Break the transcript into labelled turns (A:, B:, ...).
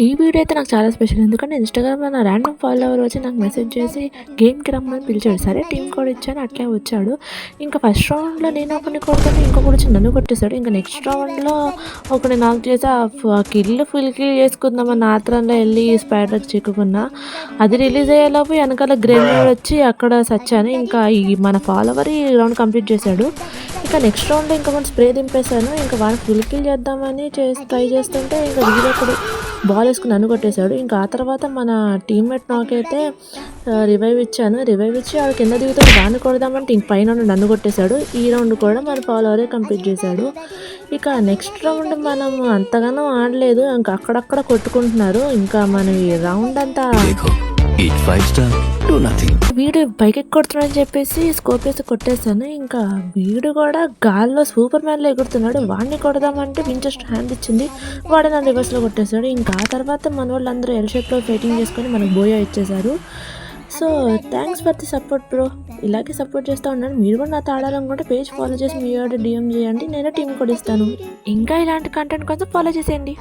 A: ఈ వీడియో అయితే నాకు చాలా స్పెషల్. ఎందుకంటే ఇన్‌స్టాగ్రామ్‌లో నా ర్యాండమ్ ఫాలోవర్ వచ్చి నాకు మెసేజ్ చేసి గేమ్‌కి రమ్మని పిలిచాడు. సరే టీమ్ కోడ్ ఇచ్చాను, అట్లే వచ్చాడు. ఇంకా ఫస్ట్ రౌండ్‌లో నేను ఒకడిని కొడితే ఇంకొకడు వచ్చి నన్ను కొట్టేసాడు. ఇంకా నెక్స్ట్ రౌండ్‌లో ఒకడిని నాక్ చేసి ఫుల్ కిల్ చేసుకుందామన్న ఆత్రంలో వెళ్ళి స్పైడర్‌కి చిక్కుకున్నా. అది రిలీజ్ అయ్యేలోపు వెనకాల గ్రెనేడ్ వచ్చి అక్కడ సచ్చాను. ఇంకా మన ఫాలోవర్ ఈ రౌండ్ కంప్లీట్ చేశాడు. ఇంకా నెక్స్ట్ రౌండ్లో ఇంకా మనం స్ప్రే దింపేశాను. ఇంకా వాడిని ఫుల్ కిల్ చేద్దామని ట్రై చేస్తుంటే ఇంకా వీడొకడు బాల్ వేసుకుని నన్ను కొట్టేశాడు. ఇంకా ఆ తర్వాత మన టీమ్మేట్ నాకైతే రివైవ్ ఇచ్చాను. రివైవ్ ఇచ్చి ఆడు కింద దిగుతాడు, వాడిని కొడదామంటే ఇంక పైన నన్ను కొట్టేశాడు. ఈ రౌండ్ కూడా మన ఫాలోవరే కంప్లీట్ చేశాడు. ఇక నెక్స్ట్ రౌండ్ మనం అంతగానో ఆడలేదు, ఇంకా అక్కడక్కడ కొట్టుకుంటున్నారు. ఇంకా మనం ఈ రౌండ్ అంతా వీడు పైకి కొడుతున్నాడని చెప్పేసి స్కోప్ వేసి కొట్టేశాను. ఇంకా వీడు కూడా గాల్లో సూపర్ మ్యాన్లో ఎగురుతున్నాడు. వాడిని కొడదామంటే వించెస్టర్ హ్యాండ్ ఇచ్చింది, వాడు నన్ను రివర్స్లో కొట్టేశాడు. ఇంకా ఆ తర్వాత మన వాళ్ళందరూ ఎల్ షేప్లో ఫైటింగ్ చేసుకొని మనకు బోయా ఇచ్చేశారు. So thanks for the support bro. ఇలాగే సపోర్ట్ చేస్తూ ఉన్నాను. మీరు కూడా నాతో ఆడాలనుకుంటే పేజ్ ఫాలో చేసి మీ డిఎం చేయండి, నేను టీం కూడా ఇస్తాను. ఇంకా ఇలాంటి కంటెంట్ కోసం ఫాలో చేసేయండి.